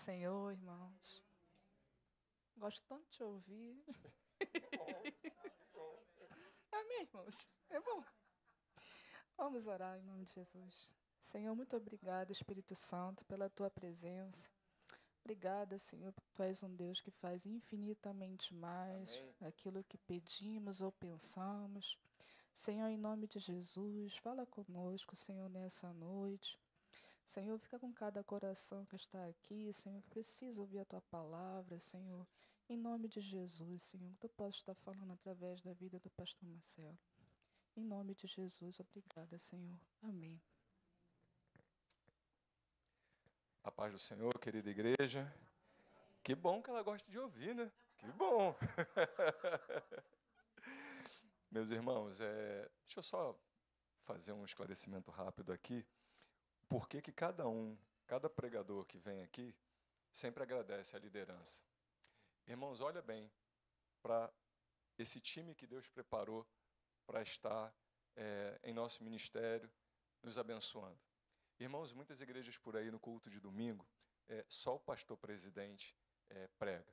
Senhor, irmãos. Gosto tanto de te ouvir. Amém, irmãos. É bom. Vamos orar em nome de Jesus. Senhor, muito obrigada, Espírito Santo, pela tua presença. Obrigada, Senhor, porque tu és um Deus que faz infinitamente mais aquilo que pedimos ou pensamos. Senhor, em nome de Jesus, fala conosco, Senhor, nessa noite. Senhor, fica com cada coração que está aqui, Senhor, que precisa ouvir a tua palavra, Senhor. Em nome de Jesus, Senhor, que tu possa estar falando através da vida do pastor Marcelo. Em nome de Jesus, obrigada, Senhor. Amém. A paz do Senhor, querida igreja. Que bom que ela gosta de ouvir, né? Que bom. Meus irmãos, deixa eu só fazer um esclarecimento rápido aqui. Por que cada pregador que vem aqui, sempre agradece a liderança? Irmãos, olha bem para esse time que Deus preparou para estar em nosso ministério, nos abençoando. Irmãos, muitas igrejas por aí no culto de domingo, só o pastor presidente prega.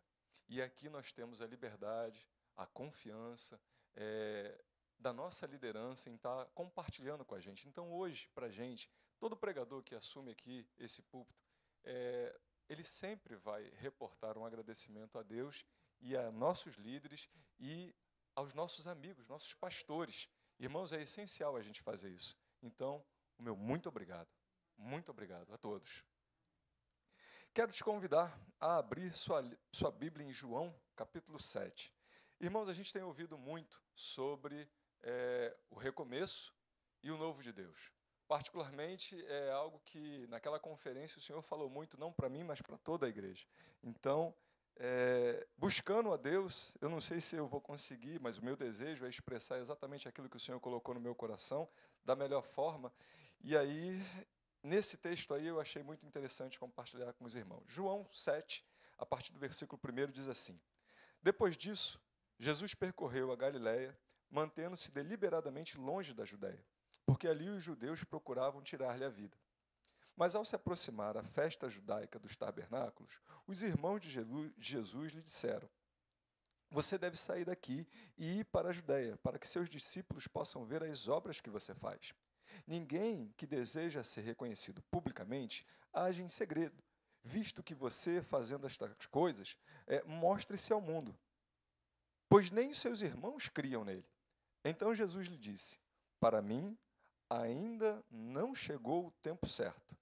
E aqui nós temos a liberdade, a confiança da nossa liderança em estar compartilhando com a gente. Então, hoje, para a gente, todo pregador que assume aqui esse púlpito, ele sempre vai reportar um agradecimento a Deus e a nossos líderes e aos nossos amigos, nossos pastores. Irmãos, é essencial a gente fazer isso. Então, o meu muito obrigado. Muito obrigado a todos. Quero te convidar a abrir sua Bíblia em João, capítulo 7. Irmãos, a gente tem ouvido muito sobre o recomeço e o novo de Deus. Particularmente, é algo que naquela conferência o Senhor falou muito, não para mim, mas para toda a igreja. Então, buscando a Deus, eu não sei se eu vou conseguir, mas o meu desejo é expressar exatamente aquilo que o Senhor colocou no meu coração, da melhor forma. E aí, nesse texto aí, eu achei muito interessante compartilhar com os irmãos. João 7, a partir do versículo 1, diz assim: Depois disso, Jesus percorreu a Galiléia, mantendo-se deliberadamente longe da Judéia, porque ali os judeus procuravam tirar-lhe a vida. Mas ao se aproximar a festa judaica dos tabernáculos, os irmãos de Jesus lhe disseram: Você deve sair daqui e ir para a Judéia, para que seus discípulos possam ver as obras que você faz. Ninguém que deseja ser reconhecido publicamente age em segredo, visto que você, fazendo estas coisas, mostre-se ao mundo, pois nem os seus irmãos criam nele. Então Jesus lhe disse: Para mim, ainda não chegou o tempo certo.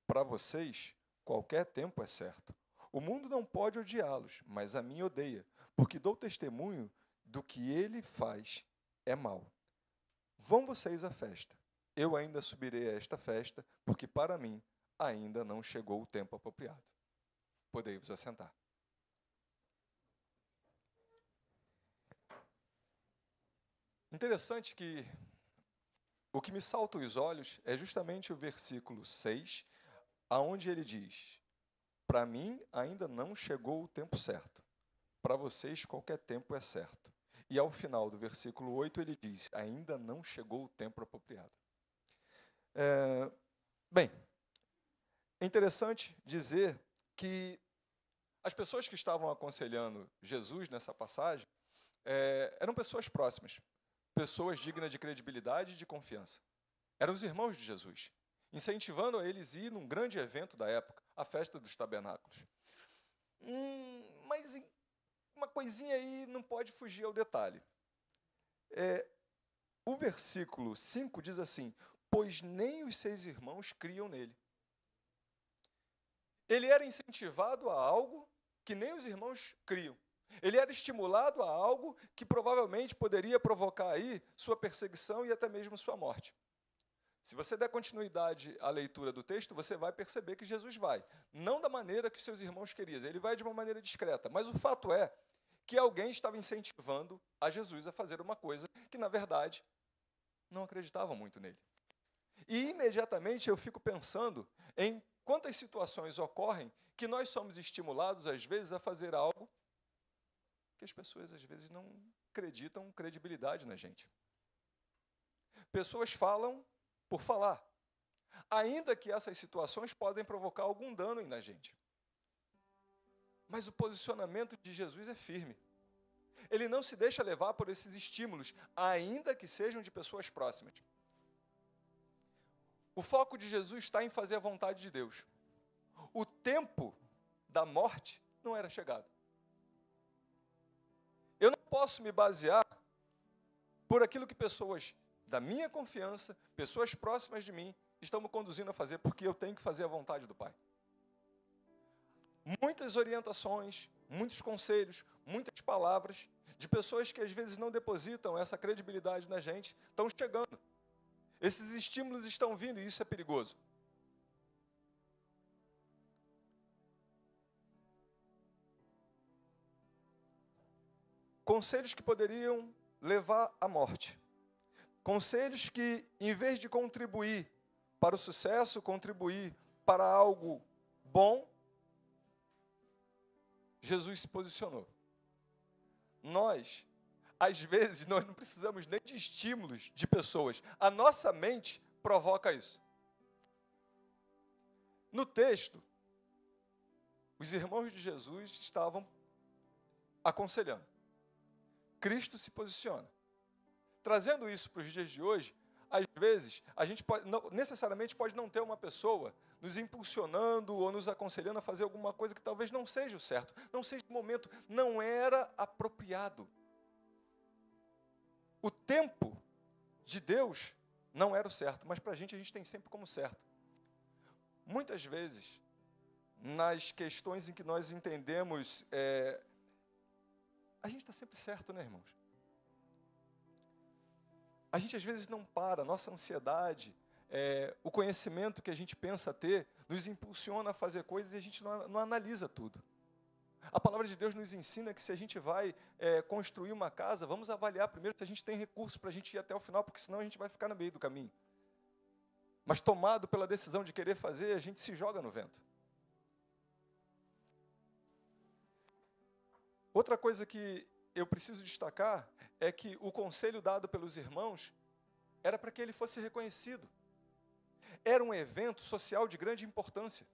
Para vocês, qualquer tempo é certo. O mundo não pode odiá-los, mas a mim odeia, porque dou testemunho do que ele faz é mal. Vão vocês à festa. Eu ainda subirei a esta festa, porque para mim ainda não chegou o tempo apropriado. Podei vos assentar. Interessante que o que me salta os olhos é justamente o versículo 6, aonde ele diz: Para mim ainda não chegou o tempo certo. Para vocês qualquer tempo é certo. E ao final do versículo 8 ele diz: Ainda não chegou o tempo apropriado. Bem, é interessante dizer que as pessoas que estavam aconselhando Jesus nessa passagem eram pessoas próximas, pessoas dignas de credibilidade e de confiança. Eram os irmãos de Jesus, incentivando a eles a ir num grande evento da época, a festa dos tabernáculos. Mas uma coisinha aí não pode fugir ao detalhe. O versículo 5 diz assim: Pois nem os seus irmãos criam nele. Ele era incentivado a algo que nem os irmãos criam. Ele era estimulado a algo que provavelmente poderia provocar aí sua perseguição e até mesmo sua morte. Se você der continuidade à leitura do texto, você vai perceber que Jesus vai. Não da maneira que seus irmãos queriam, ele vai de uma maneira discreta. Mas o fato é que alguém estava incentivando a Jesus a fazer uma coisa que, na verdade, não acreditava muito nele. E, imediatamente, eu fico pensando em quantas situações ocorrem que nós somos estimulados, às vezes, a fazer algo que as pessoas, às vezes, não acreditam credibilidade na gente. Pessoas falam por falar, ainda que essas situações podem provocar algum dano na gente. Mas o posicionamento de Jesus é firme. Ele não se deixa levar por esses estímulos, ainda que sejam de pessoas próximas. O foco de Jesus está em fazer a vontade de Deus. O tempo da morte não era chegado. Eu não posso me basear por aquilo que pessoas da minha confiança, pessoas próximas de mim, estão me conduzindo a fazer, porque eu tenho que fazer a vontade do Pai. Muitas orientações, muitos conselhos, muitas palavras de pessoas que às vezes não depositam essa credibilidade na gente, estão chegando. Esses estímulos estão vindo e isso é perigoso. Conselhos que poderiam levar à morte. Conselhos que, em vez de contribuir para o sucesso, contribuir para algo bom, Jesus se posicionou. Nós, às vezes, nós não precisamos nem de estímulos de pessoas. A nossa mente provoca isso. No texto, os irmãos de Jesus estavam aconselhando. Cristo se posiciona. Trazendo isso para os dias de hoje, às vezes, a gente necessariamente pode não ter uma pessoa nos impulsionando ou nos aconselhando a fazer alguma coisa que talvez não seja o certo, não seja o momento, não era apropriado. O tempo de Deus não era o certo, mas para a gente tem sempre como certo. Muitas vezes, nas questões em que nós entendemos, a gente está sempre certo, né, irmãos? A gente às vezes não para, nossa ansiedade, o conhecimento que a gente pensa ter, nos impulsiona a fazer coisas e a gente não analisa tudo. A palavra de Deus nos ensina que se a gente vai construir uma casa, vamos avaliar primeiro se a gente tem recurso para a gente ir até o final, porque senão a gente vai ficar no meio do caminho. Mas tomado pela decisão de querer fazer, a gente se joga no vento. Outra coisa que eu preciso destacar é que o conselho dado pelos irmãos era para que ele fosse reconhecido. Era um evento social de grande importância.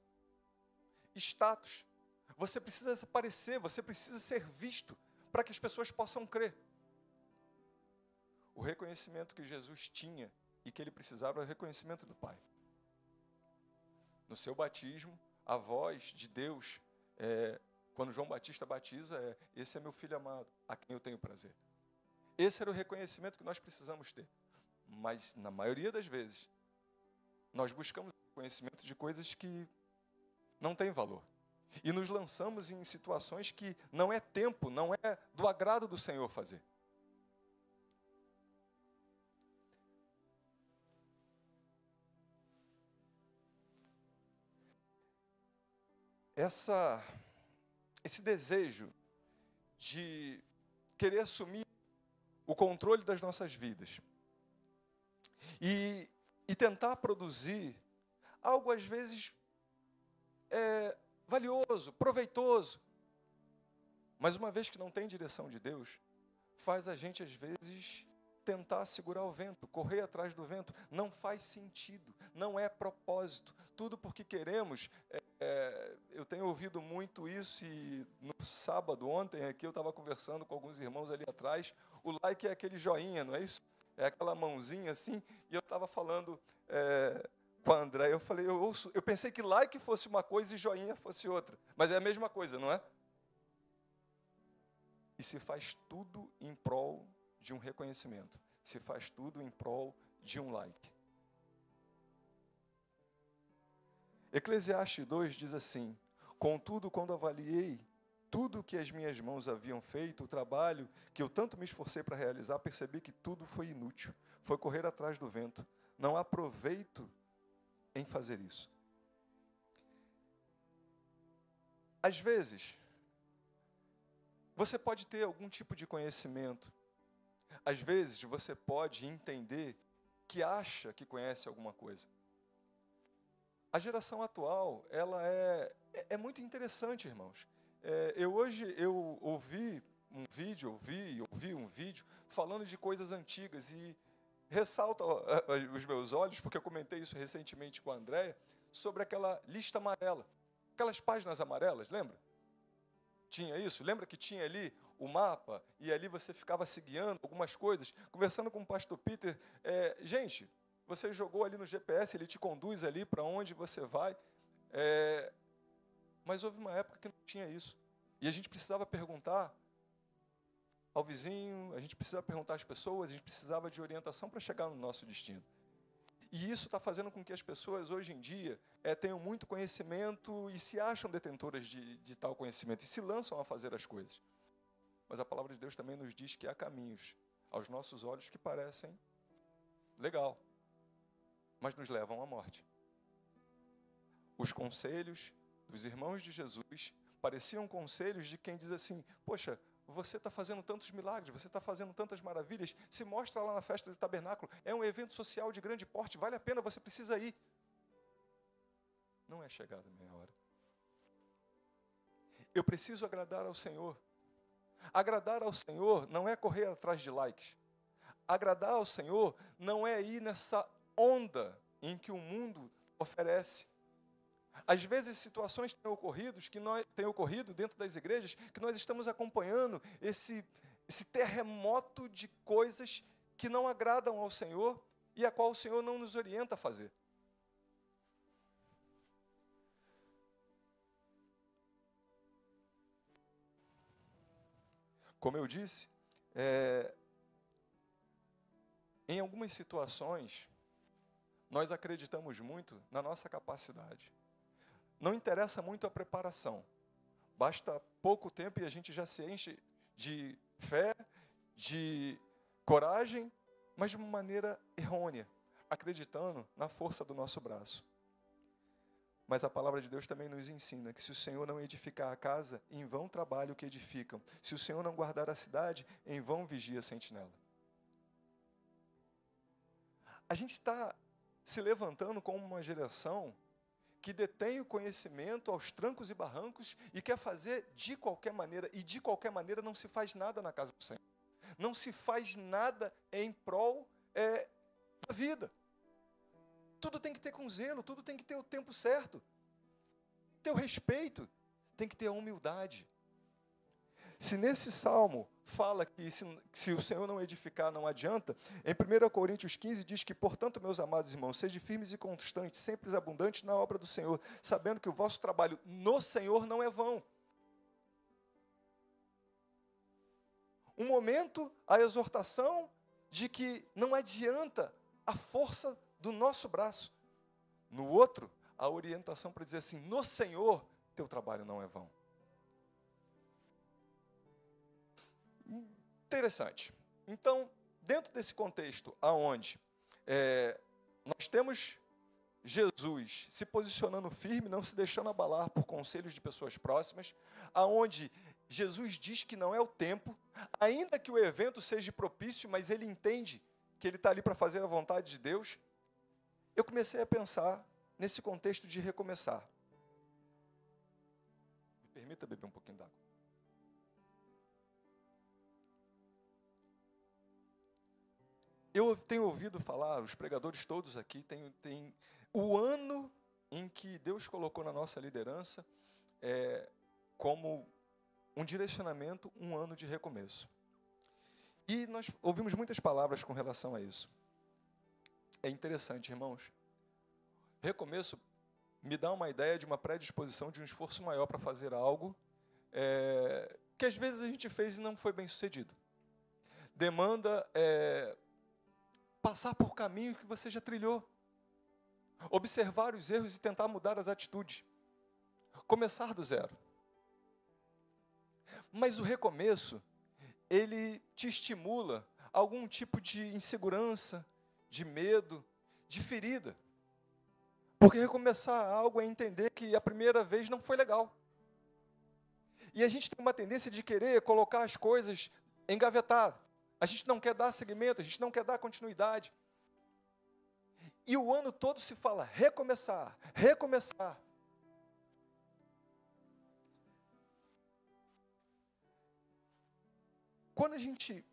Status. Você precisa aparecer, você precisa ser visto para que as pessoas possam crer. O reconhecimento que Jesus tinha e que ele precisava era o reconhecimento do Pai. No seu batismo, a voz de Deus, quando João Batista batiza, esse é meu filho amado, a quem eu tenho prazer. Esse era o reconhecimento que nós precisamos ter. Mas, na maioria das vezes, nós buscamos conhecimento de coisas que não têm valor. E nos lançamos em situações que não é tempo, não é do agrado do Senhor fazer. Esse desejo de querer assumir o controle das nossas vidas e tentar produzir algo, às vezes, valioso, proveitoso, mas uma vez que não tem direção de Deus, faz a gente, às vezes, tentar segurar o vento, correr atrás do vento. Não faz sentido, não é propósito. Tudo porque queremos. Eu tenho ouvido muito isso e no sábado, ontem, aqui eu estava conversando com alguns irmãos ali atrás. O like é aquele joinha, não é isso? É aquela mãozinha assim. E eu estava falando com a André, eu pensei que like fosse uma coisa e joinha fosse outra. Mas é a mesma coisa, não é? E se faz tudo em prol de um reconhecimento. Se faz tudo em prol de um like. Eclesiastes 2 diz assim: contudo, quando avaliei tudo o que as minhas mãos haviam feito, o trabalho que eu tanto me esforcei para realizar, percebi que tudo foi inútil. Foi correr atrás do vento. Não há proveito em fazer isso. Às vezes, você pode ter algum tipo de conhecimento. Às vezes, você pode entender que acha que conhece alguma coisa. A geração atual, ela é muito interessante, irmãos. Hoje eu ouvi um vídeo falando de coisas antigas e ressalta os meus olhos, porque eu comentei isso recentemente com a Andréia, sobre aquela lista amarela, aquelas páginas amarelas, lembra? tinha isso? Lembra que tinha ali o mapa? E ali você ficava se guiando algumas coisas, conversando com o pastor Peter. Gente, você jogou ali no GPS, ele te conduz ali para onde você vai. Mas houve uma época que não tinha isso. E a gente precisava perguntar ao vizinho, a gente precisava perguntar às pessoas, a gente precisava de orientação para chegar no nosso destino. E isso está fazendo com que as pessoas, hoje em dia, tenham muito conhecimento e se acham detentoras de tal conhecimento, e se lançam a fazer as coisas. Mas a palavra de Deus também nos diz que há caminhos, aos nossos olhos, que parecem legal, mas nos levam à morte. Os conselhos dos irmãos de Jesus pareciam conselhos de quem diz assim, poxa, você está fazendo tantos milagres, você está fazendo tantas maravilhas, se mostra lá na festa do tabernáculo, é um evento social de grande porte, vale a pena, você precisa ir. Não é chegada a minha hora. Eu preciso agradar ao Senhor. Agradar ao Senhor não é correr atrás de likes. Agradar ao Senhor não é ir nessa onda em que o mundo oferece. Às vezes, situações têm ocorrido dentro das igrejas que nós estamos acompanhando esse terremoto de coisas que não agradam ao Senhor e a qual o Senhor não nos orienta a fazer. Como eu disse, em algumas situações, nós acreditamos muito na nossa capacidade. Não interessa muito a preparação. Basta pouco tempo e a gente já se enche de fé, de coragem, mas de uma maneira errônea, acreditando na força do nosso braço. Mas a palavra de Deus também nos ensina que se o Senhor não edificar a casa, em vão trabalha o que edificam. Se o Senhor não guardar a cidade, em vão vigia a sentinela. A gente está se levantando como uma geração que detém o conhecimento aos trancos e barrancos e quer fazer de qualquer maneira, e de qualquer maneira não se faz nada na casa do Senhor. Não se faz nada em prol da vida. Tudo tem que ter com zelo, tudo tem que ter o tempo certo. Ter o respeito, tem que ter a humildade. Se nesse salmo fala que se o Senhor não edificar, não adianta, em 1 Coríntios 15 diz que, portanto, meus amados irmãos, sejam firmes e constantes, sempre abundantes na obra do Senhor, sabendo que o vosso trabalho no Senhor não é vão. Um momento, a exortação de que não adianta a força do nosso braço. No outro, a orientação para dizer assim, no Senhor, teu trabalho não é vão. Interessante. Então, dentro desse contexto, aonde nós temos Jesus se posicionando firme, não se deixando abalar por conselhos de pessoas próximas, aonde Jesus diz que não é o tempo, ainda que o evento seja propício, mas ele entende que ele está ali para fazer a vontade de Deus, eu comecei a pensar nesse contexto de recomeçar. Me permita beber um pouquinho d'água. Eu tenho ouvido falar, os pregadores todos aqui, tem o ano em que Deus colocou na nossa liderança como um direcionamento, um ano de recomeço. E nós ouvimos muitas palavras com relação a isso. É interessante, irmãos. Recomeço me dá uma ideia de uma predisposição, de um esforço maior para fazer algo que às vezes a gente fez e não foi bem sucedido. Demanda passar por caminho que você já trilhou. Observar os erros e tentar mudar as atitudes. Começar do zero. Mas o recomeço, ele te estimula a algum tipo de insegurança, de medo, de ferida. Porque recomeçar algo é entender que a primeira vez não foi legal. E a gente tem uma tendência de querer colocar as coisas engavetadas. A gente não quer dar seguimento, a gente não quer dar continuidade. E o ano todo se fala recomeçar, recomeçar. Quando a gente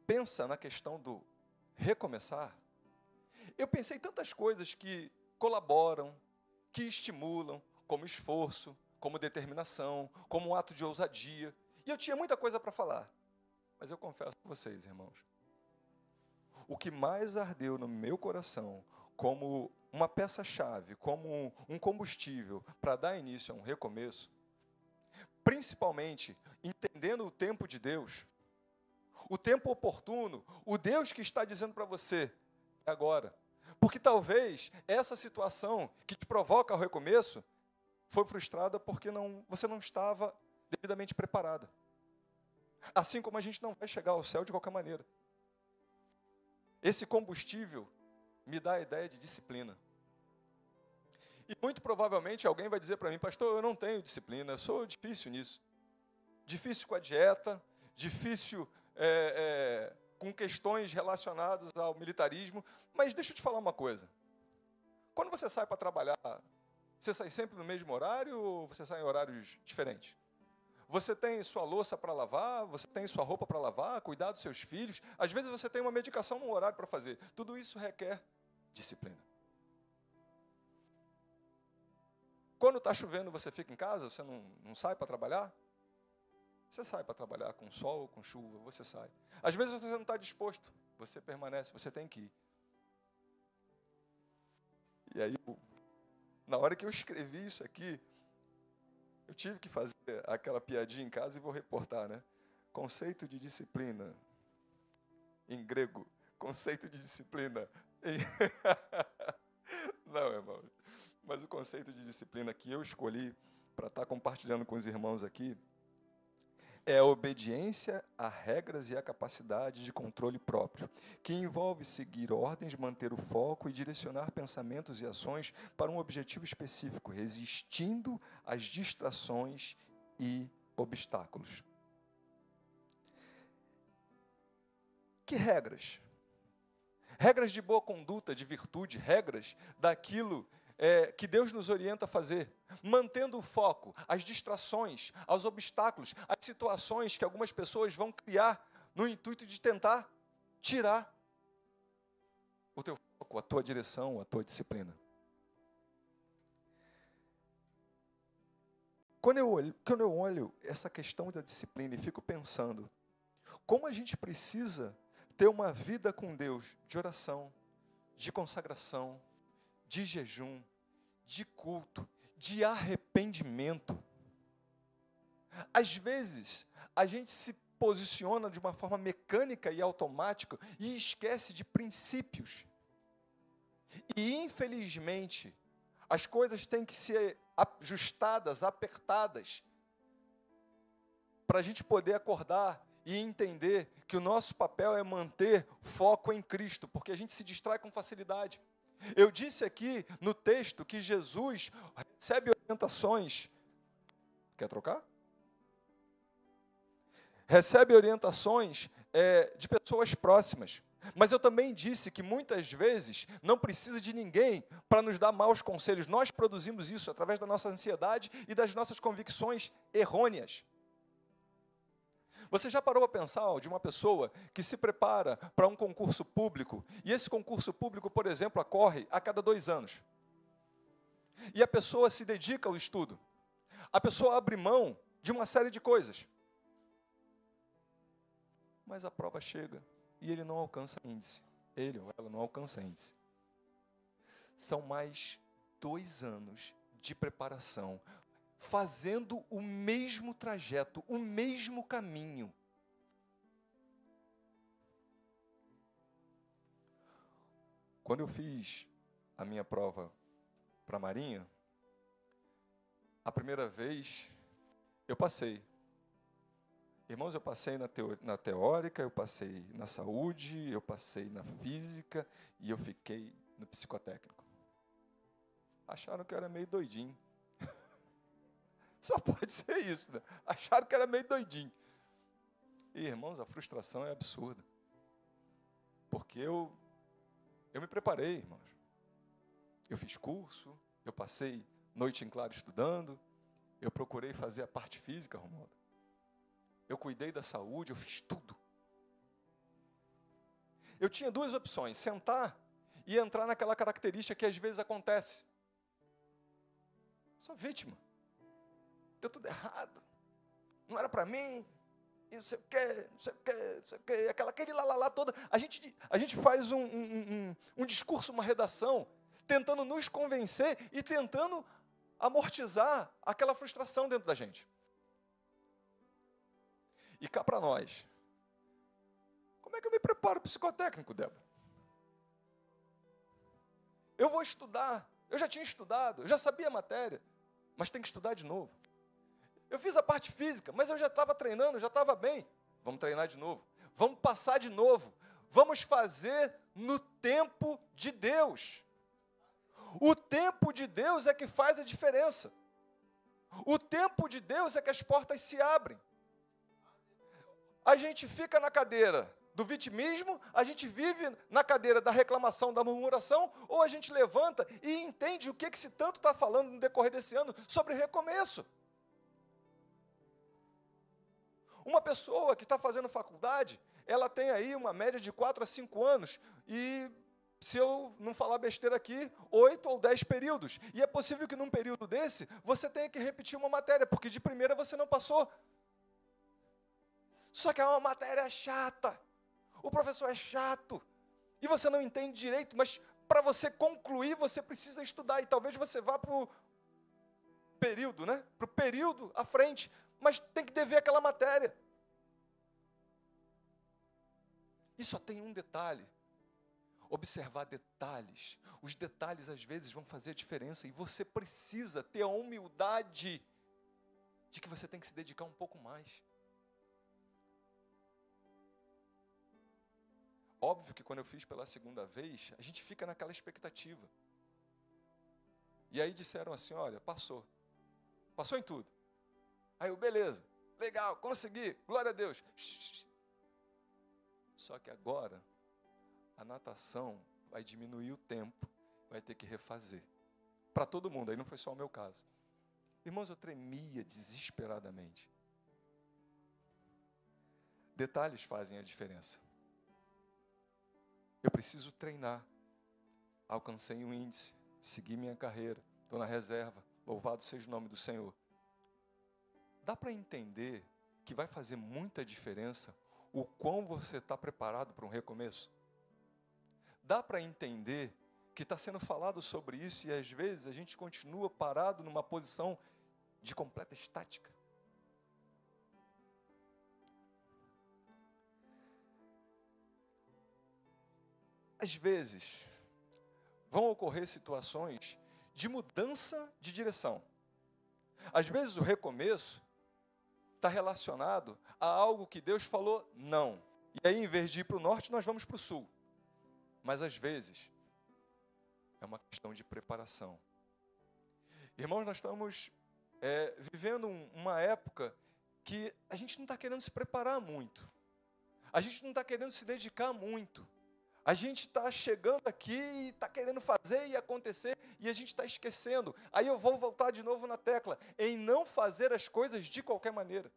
pensa na questão do recomeçar, eu pensei em tantas coisas que colaboram, que estimulam, como esforço, como determinação, como um ato de ousadia. E eu tinha muita coisa para falar. Mas eu confesso para vocês, irmãos, o que mais ardeu no meu coração, como uma peça-chave, como um combustível para dar início a um recomeço, principalmente entendendo o tempo de Deus, o tempo oportuno, o Deus que está dizendo para você, é agora. Porque talvez essa situação que te provoca o recomeço foi frustrada porque você não estava devidamente preparada. Assim como a gente não vai chegar ao céu de qualquer maneira. Esse combustível me dá a ideia de disciplina. E muito provavelmente alguém vai dizer para mim, pastor, eu não tenho disciplina, eu sou difícil nisso. Difícil com a dieta, difícil com questões relacionadas ao militarismo. Mas deixa eu te falar uma coisa. Quando você sai para trabalhar, você sai sempre no mesmo horário ou você sai em horários diferentes? Você tem sua louça para lavar, você tem sua roupa para lavar, cuidar dos seus filhos. Às vezes você tem uma medicação num horário para fazer. Tudo isso requer disciplina. Quando está chovendo, você fica em casa, você não sai para trabalhar? Você sai para trabalhar com sol, com chuva, você sai. Às vezes você não está disposto, você permanece, você tem que ir. E aí, na hora que eu escrevi isso aqui, eu tive que fazer aquela piadinha em casa e vou reportar, né? Conceito de disciplina, em grego. Conceito de disciplina. Não, irmão. Mas o conceito de disciplina que eu escolhi para estar compartilhando com os irmãos aqui é a obediência a regras e a capacidade de controle próprio, que envolve seguir ordens, manter o foco e direcionar pensamentos e ações para um objetivo específico, resistindo às distrações e obstáculos. Que regras? Regras de boa conduta, de virtude, regras daquilo que Deus nos orienta a fazer, mantendo o foco, as distrações, aos obstáculos, as situações que algumas pessoas vão criar no intuito de tentar tirar o teu foco, a tua direção, a tua disciplina. Quando eu olho essa questão da disciplina e fico pensando, como a gente precisa ter uma vida com Deus de oração, de consagração, de jejum, de culto, de arrependimento. Às vezes, a gente se posiciona de uma forma mecânica e automática e esquece de princípios. E, infelizmente, as coisas têm que ser ajustadas, apertadas, para a gente poder acordar e entender que o nosso papel é manter foco em Cristo, porque a gente se distrai com facilidade. Eu disse aqui no texto que Jesus recebe orientações. Quer trocar? Recebe orientações de pessoas próximas. Mas eu também disse que muitas vezes não precisa de ninguém para nos dar maus conselhos. Nós produzimos isso através da nossa ansiedade e das nossas convicções errôneas. Você já parou a pensar de uma pessoa que se prepara para um concurso público, e esse concurso público, por exemplo, ocorre a cada 2 anos. E a pessoa se dedica ao estudo. A pessoa abre mão de uma série de coisas. Mas a prova chega e ele não alcança índice. Ele ou ela não alcança índice. São mais 2 anos de preparação, fazendo o mesmo trajeto, o mesmo caminho. Quando eu fiz a minha prova para a Marinha, a primeira vez eu passei. Irmãos, eu passei na teórica, eu passei na saúde, eu passei na física e eu fiquei no psicotécnico. Acharam que eu era meio doidinho. Só pode ser isso, né? Acharam que era meio doidinho. E, irmãos, a frustração é absurda. Porque eu me preparei, irmãos. Eu fiz curso, eu passei noite em claro estudando, eu procurei fazer a parte física, Romualdo. Eu cuidei da saúde, eu fiz tudo. Eu tinha 2 opções, sentar e entrar naquela característica que às vezes acontece. Sou vítima. deu tudo errado, não era para mim, e não sei o quê, não sei o quê, não sei o quê, aquele lá toda. A gente faz um discurso, uma redação, tentando nos convencer e tentando amortizar aquela frustração dentro da gente. E cá para nós, como é que eu me preparo psicotécnico, Débora? Eu vou estudar, eu já tinha estudado, eu já sabia a matéria, mas tem que estudar de novo. Eu fiz a parte física, mas eu já estava treinando, já estava bem. Vamos treinar de novo, vamos passar de novo, vamos fazer no tempo de Deus. O tempo de Deus é que faz a diferença. O tempo de Deus é que as portas se abrem. A gente fica na cadeira do vitimismo, a gente vive na cadeira da reclamação, da murmuração, ou a gente levanta e entende o que se tanto está falando no decorrer desse ano sobre recomeço. Uma pessoa que está fazendo faculdade, ela tem aí uma média de 4 a 5 anos, e se eu não falar besteira aqui, 8 ou 10 períodos. E é possível que num período desse, você tenha que repetir uma matéria, porque de primeira você não passou. Só que é uma matéria chata, o professor é chato, e você não entende direito, mas para você concluir, você precisa estudar, e talvez você vá para o período, né? Para o período à frente, mas tem que dever aquela matéria. E só tem um detalhe, observar detalhes. Os detalhes, às vezes, vão fazer a diferença, e você precisa ter a humildade de que você tem que se dedicar um pouco mais. Óbvio que quando eu fiz pela segunda vez, a gente fica naquela expectativa. E aí disseram assim, olha, passou em tudo. Aí eu, beleza, legal, consegui, glória a Deus. Só que agora, a natação vai diminuir o tempo, vai ter que refazer. Para todo mundo, aí não foi só o meu caso. Irmãos, eu tremia desesperadamente. Detalhes fazem a diferença. Eu preciso treinar. Alcancei um índice, segui minha carreira, estou na reserva, louvado seja o nome do Senhor. Dá para entender que vai fazer muita diferença o quão você está preparado para um recomeço? Dá para entender que está sendo falado sobre isso e às vezes a gente continua parado numa posição de completa estática? Às vezes, vão ocorrer situações de mudança de direção. Às vezes, o recomeço está relacionado a algo que Deus falou não. E aí, em vez de ir para o norte, nós vamos para o sul. Mas, às vezes, é uma questão de preparação. Irmãos, nós estamos vivendo uma época que a gente não está querendo se preparar muito. A gente não está querendo se dedicar muito. A gente está chegando aqui e está querendo fazer e acontecer, e a gente está esquecendo. Aí eu vou voltar de novo na tecla, em não fazer as coisas de qualquer maneira.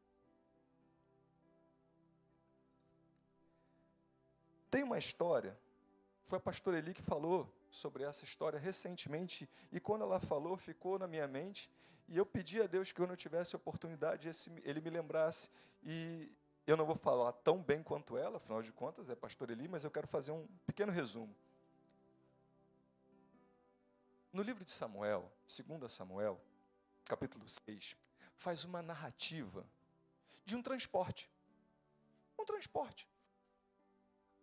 Tem uma história, foi a pastora Eli que falou sobre essa história recentemente, e quando ela falou, ficou na minha mente, e eu pedi a Deus que quando eu tivesse oportunidade, Ele me lembrasse, e eu não vou falar tão bem quanto ela, afinal de contas, é a pastora Eli, mas eu quero fazer um pequeno resumo. No livro de Samuel, 2 Samuel, capítulo 6, faz uma narrativa de um transporte. Um transporte.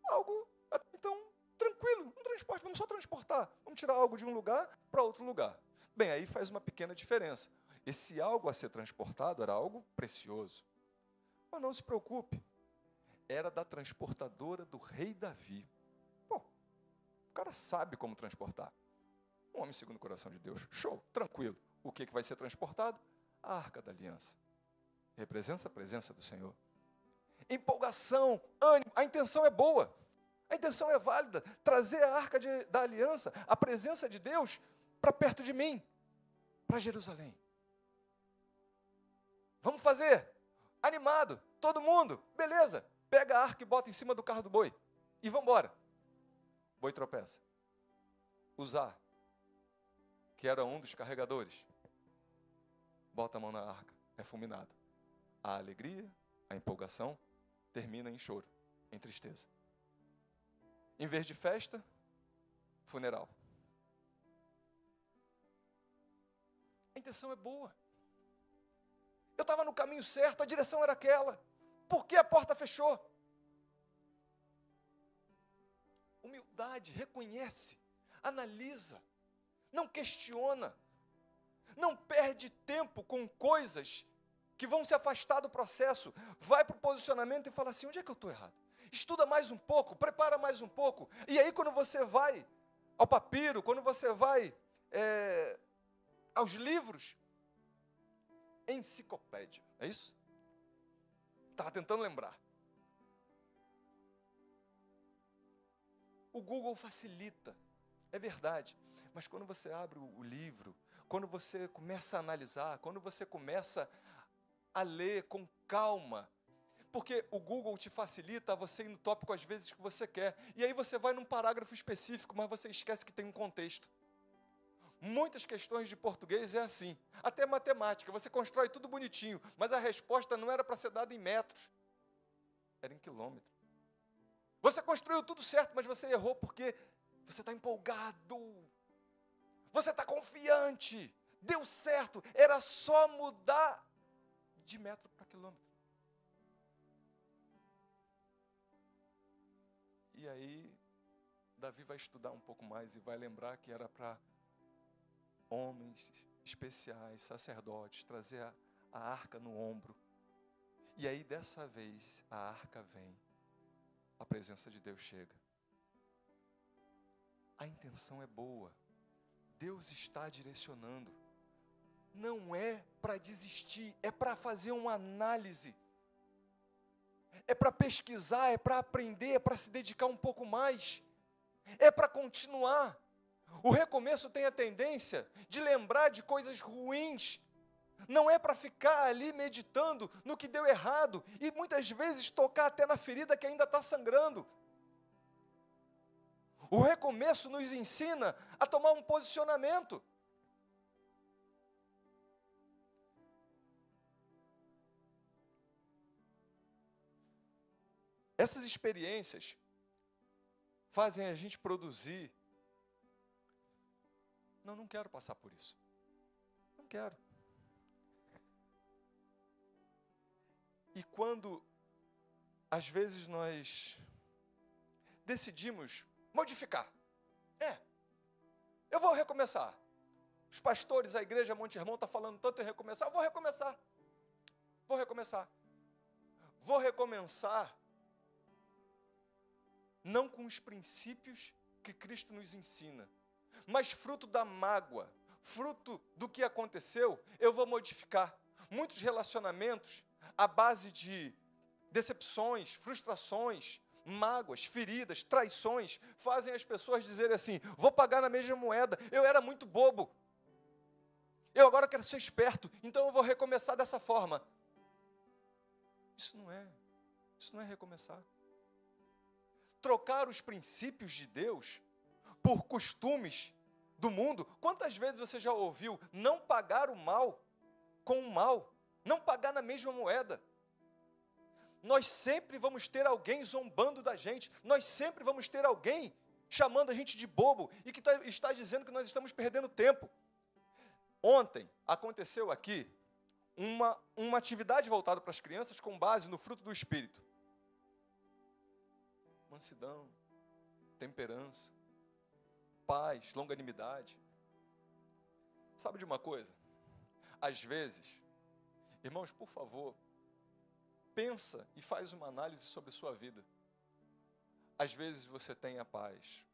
Algo, então, tranquilo, um transporte, vamos só transportar. Vamos tirar algo de um lugar para outro lugar. Bem, aí faz uma pequena diferença. Esse algo a ser transportado era algo precioso. Mas não se preocupe, era da transportadora do rei Davi. Pô, o cara sabe como transportar. Um homem segundo o coração de Deus. Show, tranquilo. O que vai ser transportado? A Arca da Aliança. Representa a presença do Senhor. Empolgação, ânimo, a intenção é boa. A intenção é válida. Trazer a Arca da Aliança, a presença de Deus, para perto de mim, para Jerusalém. Vamos fazer. Animado, todo mundo, beleza. Pega a arca e bota em cima do carro do boi. E vamos embora. O boi tropeça. Uzá, que era um dos carregadores, bota a mão na arca. é fulminado. A alegria, a empolgação, termina em choro, em tristeza. Em vez de festa, funeral. A intenção é boa. Eu estava no caminho certo, a direção era aquela. Por que a porta fechou? Humildade, reconhece, analisa, não questiona, não perde tempo com coisas que vão se afastar do processo. Vai para o posicionamento e fala assim, onde é que eu estou errado? Estuda mais um pouco, prepara mais um pouco. E aí quando você vai ao papiro, quando você vai aos livros, enciclopédia, é isso? Estava tentando lembrar. O Google facilita, é verdade. Mas quando você abre o livro, quando você começa a analisar, quando você começa a ler com calma, porque o Google te facilita a você ir no tópico às vezes que você quer, e aí você vai num parágrafo específico, mas você esquece que tem um contexto. Muitas questões de português é assim, até matemática, você constrói tudo bonitinho, mas a resposta não era para ser dada em metros, era em quilômetro. Você construiu tudo certo, mas você errou porque você está empolgado, você está confiante, deu certo, era só mudar de metro para quilômetro. E aí, Davi vai estudar um pouco mais e vai lembrar que era para homens especiais, sacerdotes, trazer a arca no ombro. E aí, dessa vez, a arca vem, a presença de Deus chega. A intenção é boa, Deus está direcionando. Não é para desistir, é para fazer uma análise, é para pesquisar, é para aprender, é para se dedicar um pouco mais, é para continuar. O recomeço tem a tendência de lembrar de coisas ruins, não é para ficar ali meditando no que deu errado, e muitas vezes tocar até na ferida que ainda está sangrando. O recomeço nos ensina a tomar um posicionamento. Essas experiências fazem a gente produzir. Não quero passar por isso. Não quero. E quando, às vezes, nós decidimos modificar. Eu vou recomeçar. Os pastores, a igreja Monte Hermon está falando tanto em recomeçar, eu vou recomeçar. Vou recomeçar. Vou recomeçar não com os princípios que Cristo nos ensina, mas fruto da mágoa, fruto do que aconteceu, eu vou modificar. Muitos relacionamentos, à base de decepções, frustrações, mágoas, feridas, traições, fazem as pessoas dizerem assim, vou pagar na mesma moeda, eu era muito bobo, eu agora quero ser esperto, então eu vou recomeçar dessa forma. Isso não é recomeçar. Trocar os princípios de Deus por costumes do mundo. Quantas vezes você já ouviu não pagar o mal com o mal, não pagar na mesma moeda? Nós sempre vamos ter alguém zombando da gente, nós sempre vamos ter alguém chamando a gente de bobo e que está dizendo que nós estamos perdendo tempo. Ontem aconteceu aqui uma atividade voltada para as crianças com base no fruto do Espírito. Mansidão, temperança, paz, longanimidade. Sabe de uma coisa? Às vezes, irmãos, por favor, pensa e faz uma análise sobre a sua vida. Às vezes você tem a paz,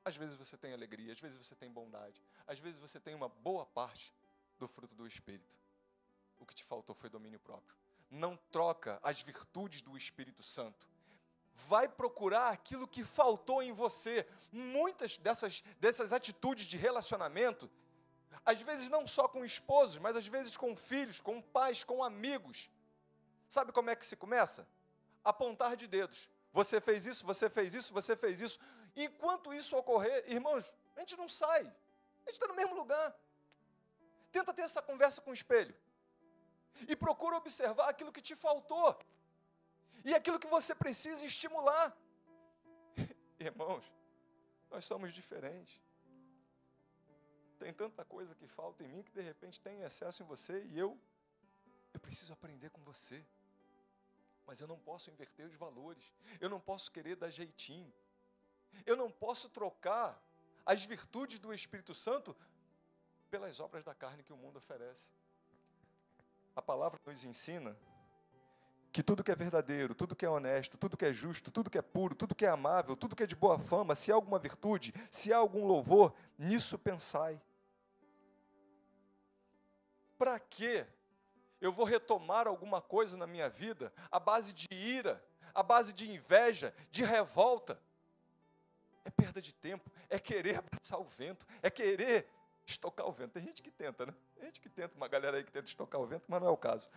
às vezes você tem alegria, às vezes você tem bondade, às vezes você tem uma boa parte do fruto do Espírito. O que te faltou foi domínio próprio. Não troca as virtudes do Espírito Santo. Vai procurar aquilo que faltou em você. Muitas dessas atitudes de relacionamento, às vezes não só com esposos, mas às vezes com filhos, com pais, com amigos. Sabe como é que se começa? Apontar de dedos. Você fez isso, você fez isso, você fez isso. Enquanto isso ocorrer, irmãos, a gente não sai. A gente está no mesmo lugar. Tenta ter essa conversa com o espelho. E procura observar aquilo que te faltou. E aquilo que você precisa estimular. Irmãos, nós somos diferentes. Tem tanta coisa que falta em mim que de repente tem excesso em você e eu preciso aprender com você. Mas eu não posso inverter os valores. Eu não posso querer dar jeitinho. Eu não posso trocar as virtudes do Espírito Santo pelas obras da carne que o mundo oferece. A palavra nos ensina que tudo que é verdadeiro, tudo que é honesto, tudo que é justo, tudo que é puro, tudo que é amável, tudo que é de boa fama, se há alguma virtude, se há algum louvor, nisso pensai. Para quê? Eu vou retomar alguma coisa na minha vida à base de ira, à base de inveja, de revolta. É perda de tempo, é querer abraçar o vento, é querer estocar o vento. Tem gente que tenta, né? Tem gente que tenta, uma galera aí que tenta estocar o vento, mas não é o caso.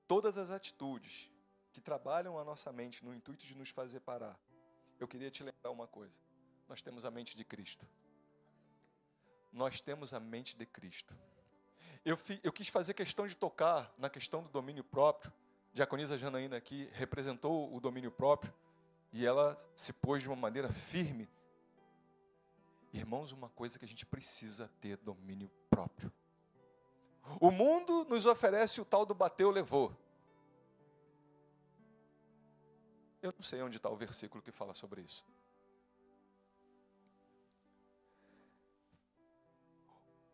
Todas as atitudes que trabalham a nossa mente no intuito de nos fazer parar, eu queria te lembrar uma coisa. Nós temos a mente de Cristo. Nós temos a mente de Cristo. Eu quis fazer questão de tocar na questão do domínio próprio. A diaconisa Janaína aqui representou o domínio próprio e ela se pôs de uma maneira firme. Irmãos, uma coisa que a gente precisa ter domínio próprio. O mundo nos oferece o tal do bateu, levou. Eu não sei onde está o versículo que fala sobre isso.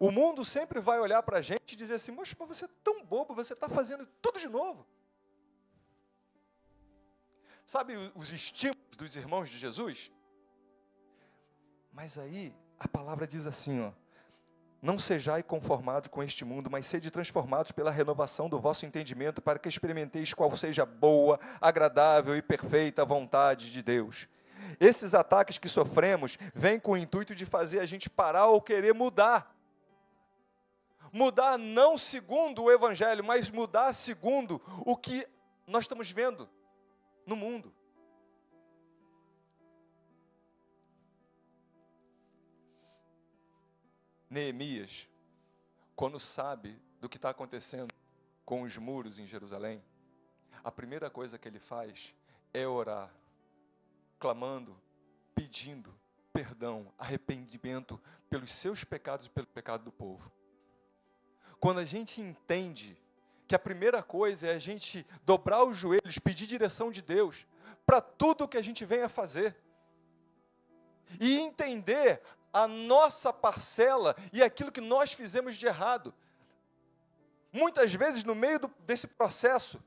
O mundo sempre vai olhar para a gente e dizer assim, moxa, mas você é tão bobo, você está fazendo tudo de novo. Sabe os estímulos dos irmãos de Jesus? Mas aí a palavra diz assim, ó, não sejais conformados com este mundo, mas sede transformados pela renovação do vosso entendimento, para que experimenteis qual seja a boa, agradável e perfeita vontade de Deus. Esses ataques que sofremos vêm com o intuito de fazer a gente parar ou querer mudar. Mudar não segundo o Evangelho, mas mudar segundo o que nós estamos vendo no mundo. Neemias, quando sabe do que está acontecendo com os muros em Jerusalém, a primeira coisa que ele faz é orar, clamando, pedindo perdão, arrependimento pelos seus pecados e pelo pecado do povo. Quando a gente entende que a primeira coisa é a gente dobrar os joelhos, pedir direção de Deus para tudo o que a gente vem a fazer, e entender a nossa parcela e aquilo que nós fizemos de errado. Muitas vezes, no meio desse processo,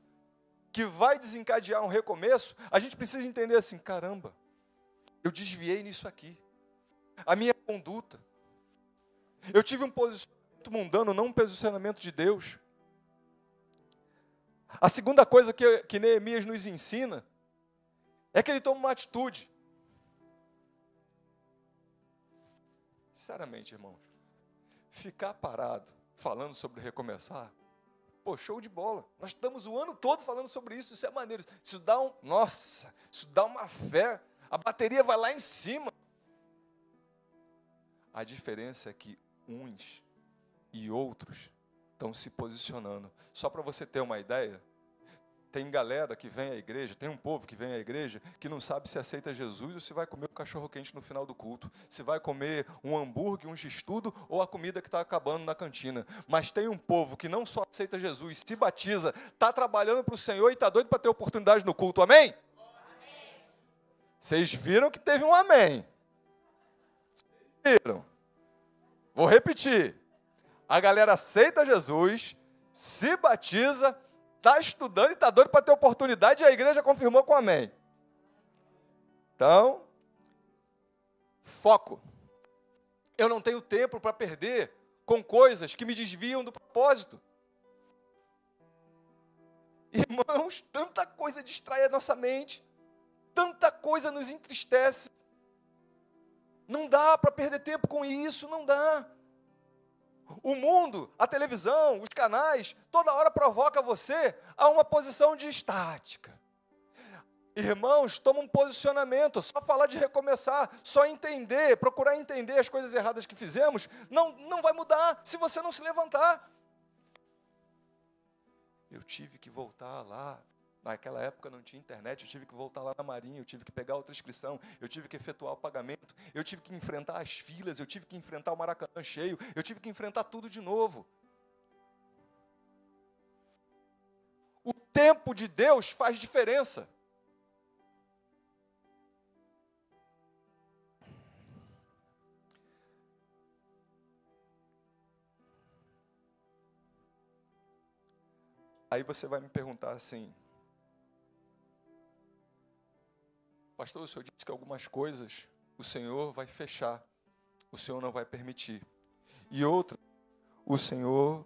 que vai desencadear um recomeço, a gente precisa entender assim, caramba, eu desviei nisso aqui. A minha conduta. Eu tive um posicionamento mundano, não um posicionamento de Deus. A segunda coisa que Neemias nos ensina é que ele toma uma atitude. Sinceramente, irmãos, ficar parado falando sobre recomeçar, pô, show de bola. Nós estamos o ano todo falando sobre isso, isso é maneiro. Isso dá isso dá uma fé. A bateria vai lá em cima. A diferença é que uns e outros estão se posicionando. Só para você ter uma ideia, tem galera que vem à igreja, tem um povo que vem à igreja que não sabe se aceita Jesus ou se vai comer um cachorro-quente no final do culto, se vai comer um hambúrguer, um x-tudo ou a comida que está acabando na cantina. Mas tem um povo que não só aceita Jesus, se batiza, está trabalhando para o Senhor e está doido para ter oportunidade no culto. Amém? Amém. Vocês viram que teve um amém. Viram? Vou repetir. A galera aceita Jesus, se batiza, está estudando e está doido para ter oportunidade e a igreja confirmou com amém. Então, foco. Eu não tenho tempo para perder com coisas que me desviam do propósito. Irmãos, tanta coisa distrai a nossa mente, tanta coisa nos entristece. Não dá para perder tempo com isso, não dá. O mundo, a televisão, os canais, toda hora provoca você a uma posição de estática. Irmãos, toma um posicionamento. Só falar de recomeçar, só entender, procurar entender as coisas erradas que fizemos, não vai mudar se você não se levantar. Eu tive que voltar lá. Naquela época não tinha internet, eu tive que voltar lá na Marinha, eu tive que pegar outra inscrição, eu tive que efetuar o pagamento, eu tive que enfrentar as filas, eu tive que enfrentar o Maracanã cheio, eu tive que enfrentar tudo de novo. O tempo de Deus faz diferença. Aí você vai me perguntar assim, pastor, o senhor disse que algumas coisas o Senhor vai fechar, o Senhor não vai permitir. E outras, o Senhor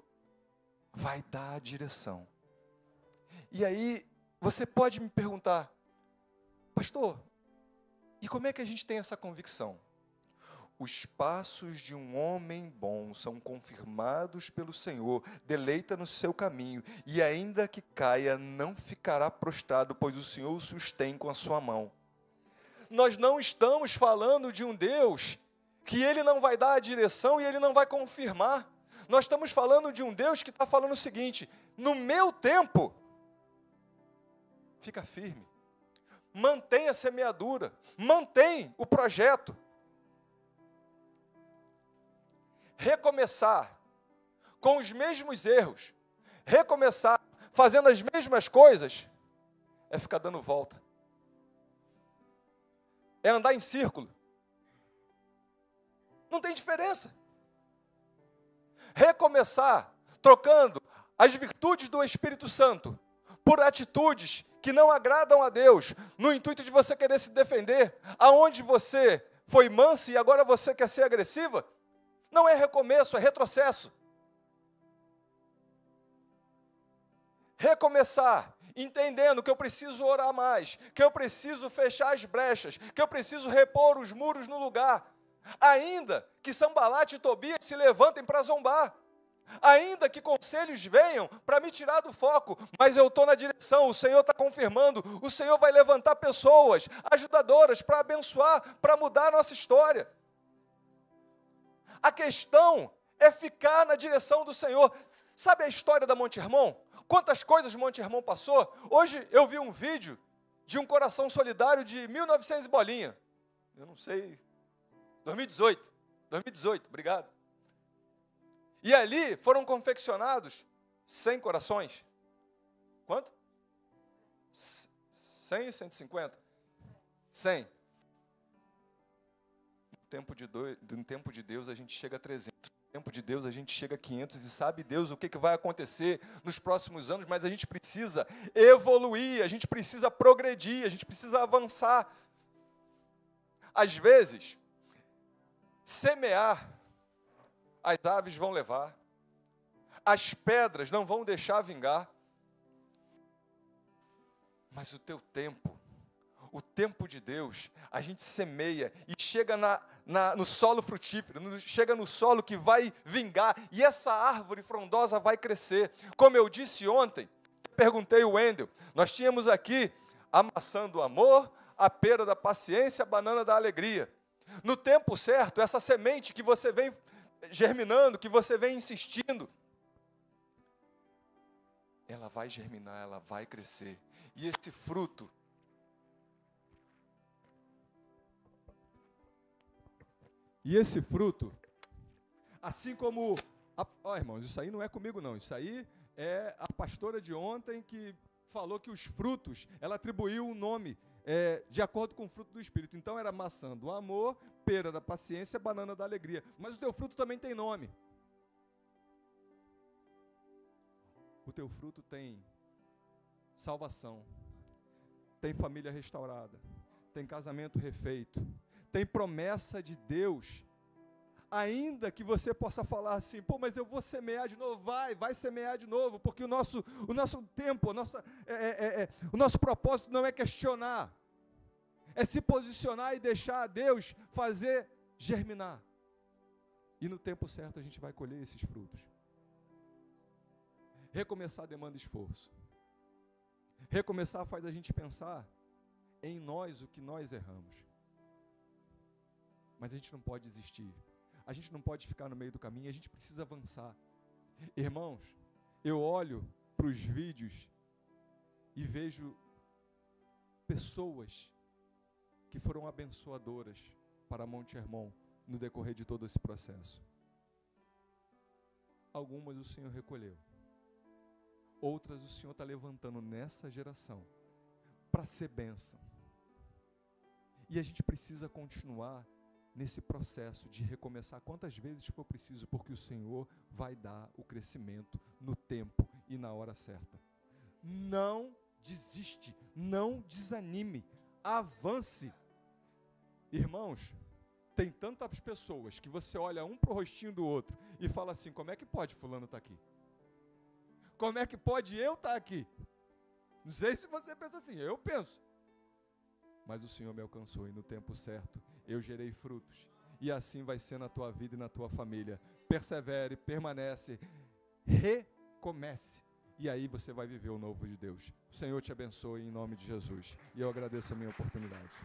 vai dar a direção. E aí, você pode me perguntar, pastor, e como é que a gente tem essa convicção? Os passos de um homem bom são confirmados pelo Senhor, deleita no seu caminho, e ainda que caia, não ficará prostrado, pois o Senhor o sustém com a sua mão. Nós não estamos falando de um Deus que Ele não vai dar a direção e Ele não vai confirmar. Nós estamos falando de um Deus que está falando o seguinte, no meu tempo, fica firme, mantém a semeadura, mantém o projeto. Recomeçar com os mesmos erros, recomeçar fazendo as mesmas coisas, é ficar dando volta. É andar em círculo. Não tem diferença. Recomeçar trocando as virtudes do Espírito Santo por atitudes que não agradam a Deus, no intuito de você querer se defender, aonde você foi mansa e agora você quer ser agressiva, não é recomeço, é retrocesso. Recomeçar, entendendo que eu preciso orar mais, que eu preciso fechar as brechas, que eu preciso repor os muros no lugar, ainda que Sanbalate e Tobias se levantem para zombar, ainda que conselhos venham para me tirar do foco, mas eu estou na direção, o Senhor está confirmando, o Senhor vai levantar pessoas, ajudadoras, para abençoar, para mudar a nossa história. A questão é ficar na direção do Senhor. Sabe a história da Monte Hermon? Quantas coisas Monte Hermon passou? Hoje eu vi um vídeo de um coração solidário de 1900 e bolinha. Eu não sei. 2018, obrigado. E ali foram confeccionados 100 corações. Quanto? 100 e 150? 100. No tempo de Deus a gente chega a 300. No tempo de Deus a gente chega a 500 e sabe Deus o que vai acontecer nos próximos anos, mas a gente precisa evoluir, a gente precisa progredir, a gente precisa avançar. Às vezes, semear, as aves vão levar, as pedras não vão deixar vingar, mas o teu tempo, o tempo de Deus, a gente semeia e chega no solo frutífero, chega no solo que vai vingar, e essa árvore frondosa vai crescer. Como eu disse ontem, perguntei ao Wendel, nós tínhamos aqui a maçã do amor, a pera da paciência, a banana da alegria. No tempo certo, essa semente que você vem germinando, que você vem insistindo, ela vai germinar, ela vai crescer. E esse fruto, assim como... irmãos, isso aí não é comigo não, isso aí é a pastora de ontem que falou que os frutos, ela atribuiu um nome de acordo com o fruto do Espírito. Então era maçã do amor, pera da paciência, banana da alegria. Mas o teu fruto também tem nome. O teu fruto tem salvação, tem família restaurada, tem casamento refeito, tem promessa de Deus. Ainda que você possa falar assim, mas eu vou semear de novo, vai semear de novo, porque o nosso tempo, o nosso propósito não é questionar, é se posicionar e deixar Deus fazer germinar. E no tempo certo a gente vai colher esses frutos. Recomeçar demanda esforço. Recomeçar faz a gente pensar em nós o que nós erramos. Mas a gente não pode desistir. A gente não pode ficar no meio do caminho, a gente precisa avançar. Irmãos, eu olho para os vídeos e vejo pessoas que foram abençoadoras para Monte Hermon no decorrer de todo esse processo. Algumas o Senhor recolheu. Outras o Senhor está levantando nessa geração para ser bênção. E a gente precisa continuar nesse processo de recomeçar quantas vezes for preciso, porque o Senhor vai dar o crescimento no tempo e na hora certa. Não desiste, não desanime, avance. Irmãos, tem tantas pessoas que você olha um para o rostinho do outro e fala assim, como é que pode fulano estar aqui? Como é que pode eu estar aqui? Não sei se você pensa assim, eu penso. Mas o Senhor me alcançou e no tempo certo eu gerei frutos. E assim vai ser na tua vida e na tua família. Persevere, permanece, recomece. E aí você vai viver o novo de Deus. O Senhor te abençoe em nome de Jesus. E eu agradeço a minha oportunidade.